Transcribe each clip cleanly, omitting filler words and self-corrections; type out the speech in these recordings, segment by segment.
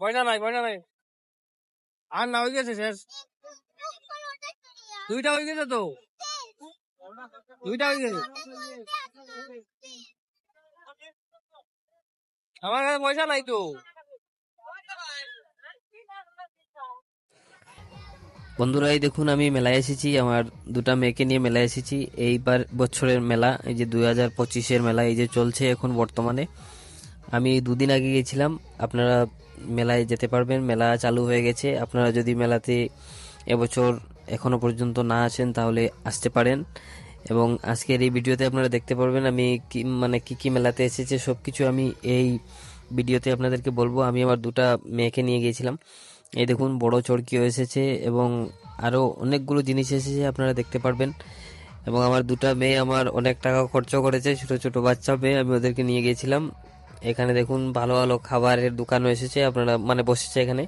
পয়সা নাই আর না হয়ে গেছে শেষ। দুইটা হয়ে গেছে তো, দুইটা হয়ে গেছে। আমার কাছে পয়সা নাই তো। বন্ধুরা এই দেখুন আমি মেলায় এসেছি, আমার দুটা মেয়েকে নিয়ে মেলায় এসেছি। এইবার বছরের মেলা, এই যে 2025-এর মেলা এই যে চলছে এখন বর্তমানে। আমি দুদিন আগে গেছিলাম। আপনারা মেলায় যেতে পারবেন, মেলা চালু হয়ে গেছে। আপনারা যদি মেলাতে এবছর এখনো পর্যন্ত না আসেন তাহলে আসতে পারেন। এবং আজকের এই ভিডিওতে আপনারা দেখতে পারবেন আমি কি কি মেলাতে এসেছে সব কিছু আমি এই ভিডিওতে আপনাদেরকে বলবো। আমি আমার দুটা মেয়েকে নিয়ে গিয়েছিলাম। এই দেখুন বড় চরকিও এসেছে এবং আরও অনেকগুলো জিনিস এসেছে, আপনারা দেখতে পারবেন। এবং আমার দুটা মেয়ে আমার অনেক টাকা খরচ করেছে, ছোট ছোট বাচ্চা মেয়ে, আমি ওদেরকে নিয়ে গিয়েছিলাম। এখানে দেখুন ভালো ভালো খাবারের দোকানও এসেছে, আপনারা বসেছে এখানে।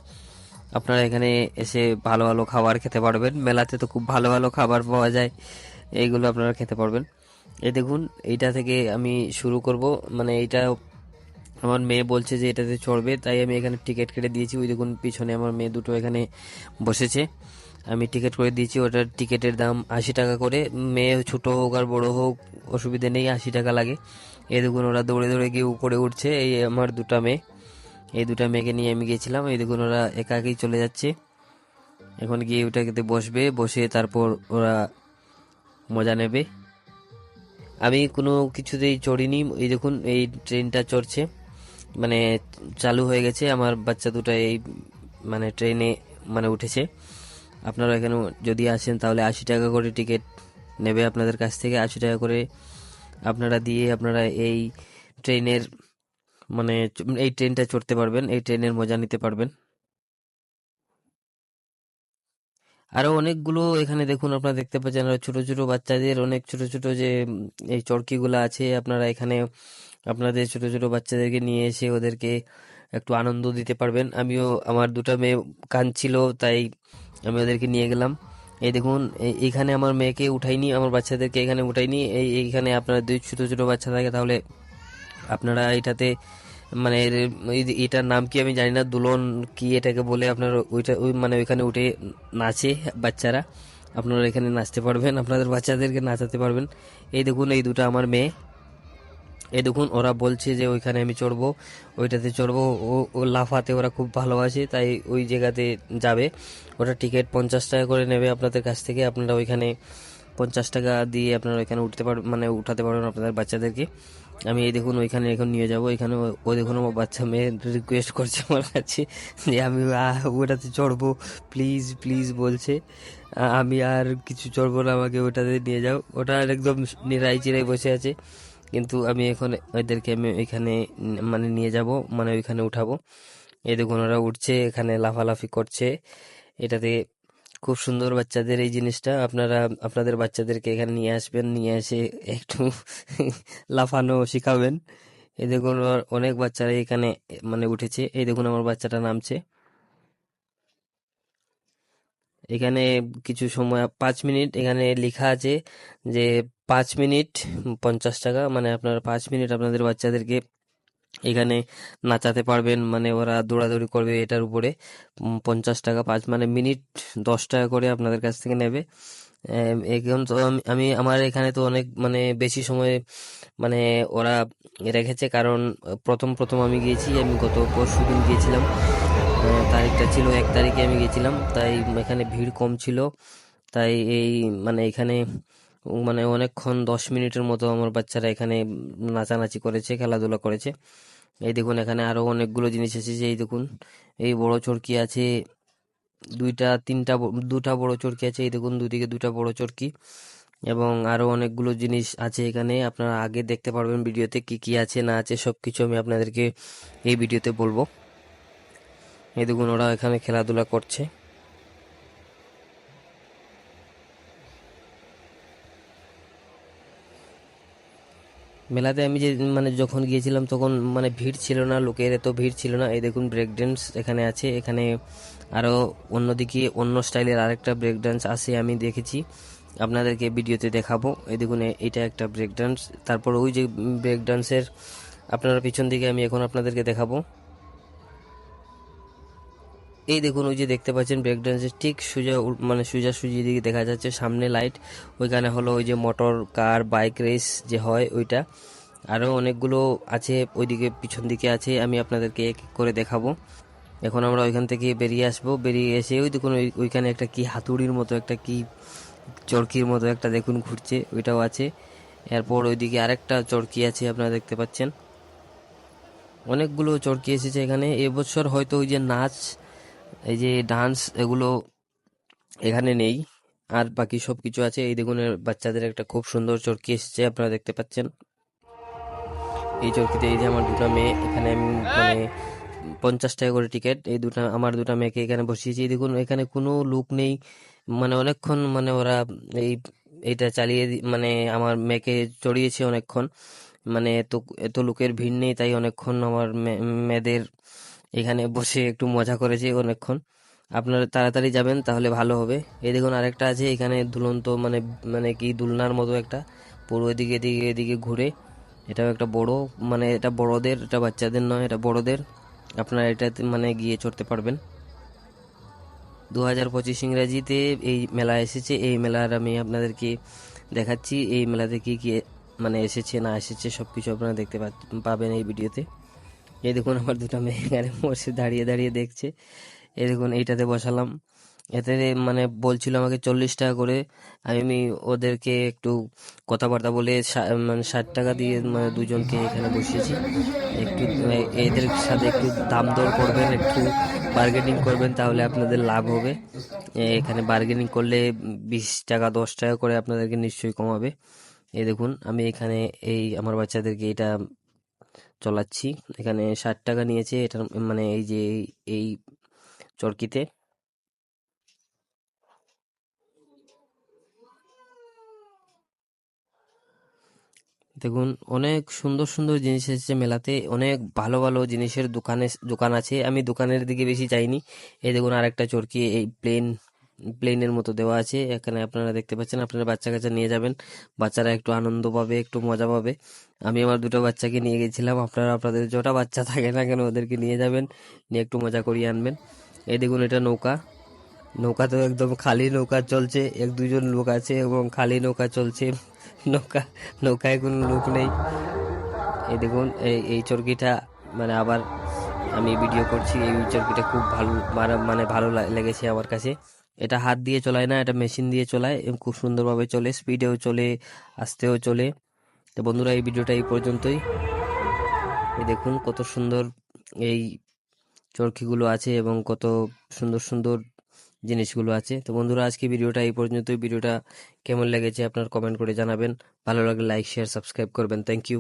আপনারা এখানে এসে ভালো ভালো খাবার খেতে পারবেন। মেলাতে তো খুব ভালো ভালো খাবার পাওয়া যায়, এইগুলো আপনারা খেতে পারবেন। এই দেখুন এইটা থেকে আমি শুরু করব। এইটা আমার মেয়ে বলছে যে এটাতে চড়বে, তাই আমি এখানে টিকিট কেটে দিয়েছি। ওই দেখুন পিছনে আমার মেয়ে দুটো এখানে বসেছে, আমি টিকিট করে দিয়েছি। ওটার টিকিটের দাম 80 টাকা করে। মেয়ে ছোট হোক আর বড় হোক অসুবিধা নেই, 80 টাকা লাগে। এই দেখুন ওরা দৌড়ে দৌড়ে গিয়ে উপরে উঠছে, এই আমার দুটা মেয়ে। এই দুটা মেয়েকে নিয়ে আমি গিয়েছিলাম। এই দেখুন ওরা একাকেই চলে যাচ্ছে, এখন গিয়ে ওটাকে বসবে, বসে তারপর ওরা মজা নেবে। আমি কোনো কিছুতেই চড়িনি। এই দেখুন এই ট্রেনটা চড়ছে, মানে চালু হয়ে গেছে। আমার বাচ্চা দুটো এই ট্রেনে উঠেছে। আপনারা এখানে যদি আসেন তাহলে 80 টাকা করে টিকিট নেবে আপনাদের কাছ থেকে। 80 টাকা করে আপনারা দিয়ে আপনারা এই ট্রেনের এই ট্রেনটা চড়তে পারবেন, এই ট্রেনের মজা নিতে পারবেন। আরো অনেকগুলো এখানে দেখুন আপনারা দেখতে পাচ্ছেন, আরো ছোট ছোট বাচ্চাদের অনেক ছোট ছোট যে এই চরকিগুলো আছে, আপনারা এখানে আপনাদের ছোট ছোট বাচ্চাদেরকে নিয়ে এসে ওদেরকে একটু আনন্দ দিতে পারবেন। আমিও আমার দুটা মেয়ে কাঁদছিল, তাই আমি ওদেরকে নিয়ে গেলাম। এই দেখুন এইখানে আমার মেয়েকে উঠাইনি, আমার বাচ্চাদেরকে এখানে উঠাইনি। এইখানে আপনারা দুই ছোট ছোট বাচ্চা থাকে তাহলে আপনারা এটাতে এটার নাম কি আমি জানি না, দুলন কি এটাকে বলে, আপনার ওইটা ওইখানে উঠে নাচে বাচ্চারা। আপনারা এখানে নাচতে পারবেন, আপনাদের বাচ্চাদেরকে নাচাতে পারবেন। এই দেখুন এই দুটো আমার মেয়ে, এই দেখুন ওরা বলছে যে ওইখানে আমি চড়বো, ওইটাতে চড়বো। ও লাফাতে ওরা খুব ভালোবাসে, তাই ওই জায়গাতে যাবে। ওটা টিকিট 50 টাকা করে নেবে আপনাদের কাছ থেকে। আপনারা ওইখানে 50 টাকা দিয়ে আপনারা ওইখানে উঠতে পারবেন, উঠাতে পারবেন আপনাদের বাচ্চাদেরকে। আমি এই দেখুন ওইখানে এখন নিয়ে যাব। এখানে ও দেখুন আমার বাচ্চা মেয়ে রিকোয়েস্ট করছে আমার কাছে যে আমি ওটাতে চড়বো, প্লিজ প্লিজ বলছে। আমি আর কিছু চড়বো না, আমাকে ওটাতে নিয়ে যাও। ওটা একদম নিরাই চিরাই বসে আছে, কিন্তু আমি এখন ওদেরকে আমি ওইখানে নিয়ে যাব, ওইখানে উঠাবো। এই দেখুন ওরা উঠছে, এখানে লাফালাফি করছে এটাতে। খুব সুন্দর বাচ্চাদের এই জিনিসটা। আপনারা আপনাদের বাচ্চাদেরকে এখানে নিয়ে আসবেন, নিয়ে এসে একটু লাফানো শিখাবেন। এই দেখুন অনেক বাচ্চারা এখানে উঠেছে। এই দেখুন আমার বাচ্চাটা নামছে এখানে। কিছু সময় 5 মিনিট এখানে লেখা আছে যে 5 মিনিট 50 টাকা, আপনারা 5 মিনিট আপনাদের বাচ্চাদেরকে এখানে নাচাতে পারবেন। ওরা দৌড়াদৌড়ি করবে এটার উপরে। 50 টাকা, মিনিট 10 টাকা করে আপনাদের কাছ থেকে নেবে। এখন তো আমি আমার এখানে তো অনেক বেশি সময় ওরা রেখেছে, কারণ প্রথম প্রথম আমি গিয়েছি, আমি গত পরশুদিন গিয়েছিলাম। তারিখটা ছিল 1 তারিখে আমি গেছিলাম, তাই এখানে ভিড় কম ছিল। তাই এই এখানে অনেকক্ষণ 10 মিনিটের মতো আমার বাচ্চারা এখানে নাচানাচি করেছে, খেলাধুলা করেছে। এই দেখুন এখানে আরো অনেকগুলো জিনিস এসেছে। এই দেখুন এই বড় চরকি আছে, দুটা বড় চরকি আছে। এই দেখুন দুদিকে দুটা বড় চরকি, এবং আরো অনেকগুলো জিনিস আছে এখানে। আপনারা আগে দেখতে পারবেন ভিডিওতে কি কি আছে না আছে, সবকিছু আমি আপনাদেরকে এই ভিডিওতে বলবো। এই দেখুন ওরা এখানে খেলাধুলা করছে। মেলাতে আমি যে যখন গিয়েছিলাম তখন ভিড় ছিল না, লোকের এত ভিড় ছিল না। এই দেখুন ব্রেক ডান্স এখানে আছে। এখানে আরো অন্যদিকে অন্য স্টাইলের আরেকটা ব্রেক ডান্স আছে, আমি দেখেছি, আপনাদেরকে ভিডিওতে দেখাবো। এই দেখুন এটা একটা ব্রেক ডান্স। তারপর ওই যে ব্রেক ডান্সের আপনারা পিছন দিকে আমি এখন আপনাদেরকে দেখাবো। এই দেখুন ওই যে দেখতে পাচ্ছেন ব্রেক ডান্সের ঠিক মানে সোজাসুজি দিকে দেখা যাচ্ছে সামনে লাইট, ওইখানে হলো ওই যে মোটর কার বাইক রেস যে হয় ওইটা। আরও অনেকগুলো আছে ওইদিকে পিছন দিকে আছে, আমি আপনাদেরকে এক এক করে দেখাবো। এখন আমরা ওইখান থেকে বেরিয়ে আসবো, বেরিয়ে এসে ওই দেখুন ওইখানে একটা কি হাতুড়ির মতো একটা কি চরকির মতো একটা দেখুন ঘুরছে, ওইটাও আছে। এরপর ওইদিকে আরেকটা চরকি আছে আপনারা দেখতে পাচ্ছেন। অনেকগুলো চরকি এসেছে এখানে এবছর, হয়তো ওই যে নাচ এই যে ডান্স এগুলো এখানে নেই, আর বাকি সব কিছু আছে। এই দেখুন বাচ্চাদের একটা খুব সুন্দর চরকি এসেছে আপনারা দেখতে পাচ্ছেন। এই চরকিতে এই যে আমার দুটো মেয়ে, এখানে আমি মানে 50 টাকা করে টিকিট, এই আমার দুটো মেয়েকে এখানে বসিয়েছি। এই দেখুন এখানে কোনো লোক নেই, মানে অনেকক্ষণ মানে ওরা এই এইটা মানে আমার মেয়েকে চড়িয়েছে অনেকক্ষণ, মানে এত এত লোকের ভিড় নেই, তাই অনেকক্ষণ আমার মেয়েদের এখানে বসে একটু মজা করেছে অনেকক্ষণ। আপনারা তাড়াতাড়ি যাবেন তাহলে ভালো হবে। এই দেখুন আরেকটা আছে এখানে দুলন্ত, মানে মানে কি দুলনার মতো একটা, পুরো এদিকে এদিকে এদিকে ঘুরে। এটাও একটা বড়, মানে এটা বড়দের, এটা বাচ্চাদের নয়, এটা বড়দের। আপনারা এটাতে মানে গিয়ে চড়তে পারবেন। 2025 ইংরাজিতে এই মেলা এসেছে, এই মেলার আমি আপনাদেরকে দেখাচ্ছি এই মেলাতে কি কি মানে এসেছে না এসেছে সব কিছু আপনারা দেখতে পাবেন এই ভিডিওতে। এই দেখুন আমার দুটো মেয়ে এখানে বসে দাঁড়িয়ে দাঁড়িয়ে দেখছে। এই দেখুন এইটাতে বসালাম, এতে মানে বলছিল আমাকে 40 টাকা করে, আমি ওদেরকে একটু কথাবার্তা বলে মানে 60 টাকা দিয়ে মানে দুজনকে এখানে বসিয়েছি। একটু এদের সাথে একটু দাম দর করবেন, একটু বার্গেনিং করবেন, তাহলে আপনাদের লাভ হবে। এখানে বার্গেনিং করলে 20 টাকা 10 টাকা করে আপনাদেরকে নিশ্চয়ই কমাবে। এই দেখুন আমি এখানে এই আমার বাচ্চাদেরকে এটা চলাচ্ছি, এখানে 60 টাকা নিয়েছে এটা, মানে এই যে এই চরকিতে। দেখুন অনেক সুন্দর সুন্দর জিনিস এসেছে মেলাতে, অনেক ভালো ভালো জিনিসের দোকান আছে, আমি দোকানের দিকে বেশি যাইনি। এই দেখুন আরেকটা চরকি, এই প্লেনের মতো দেওয়া আছে এখানে আপনারা দেখতে পাচ্ছেন। আপনারা বাচ্চা কাচ্চা নিয়ে যাবেন, বাচ্চারা একটু আনন্দ পাবে, একটু মজা পাবে। আমি আমার দুটো বাচ্চাকে নিয়ে গেছিলাম, আপনারা আপনাদের যটা বাচ্চা থাকে না কেন ওদেরকে নিয়ে যাবেন, নিয়ে একটু মজা করিয়ে আনবেন। এই দেখুন এটা নৌকা, নৌকা তো একদম খালি নৌকা চলছে, এক দুজন লোক আছে এবং খালি নৌকা চলছে। নৌকা নৌকায় কোনো লোক নেই। এই দেখুন এই চরকিটা, মানে আবার আমি ভিডিও করছি, এই চরকিটা খুব ভালো, মানে ভালো লেগেছে আমার কাছে। এটা হাত দিয়ে চলায় না, এটা মেশিন দিয়ে চলায় এবং খুব সুন্দরভাবে চলে, স্পিডেও চলে, আস্তেও চলে। তো বন্ধুরা এই ভিডিওটা এই পর্যন্তই। এই দেখুন কত সুন্দর এই চরকিগুলো আছে এবং কত সুন্দর সুন্দর জিনিসগুলো আছে। তো বন্ধুরা আজকে ভিডিওটা এই পর্যন্তই। ভিডিওটা কেমন লেগেছে আপনার কমেন্ট করে জানাবেন, ভালো লাগলে লাইক শেয়ার সাবস্ক্রাইব করবেন। Thank you.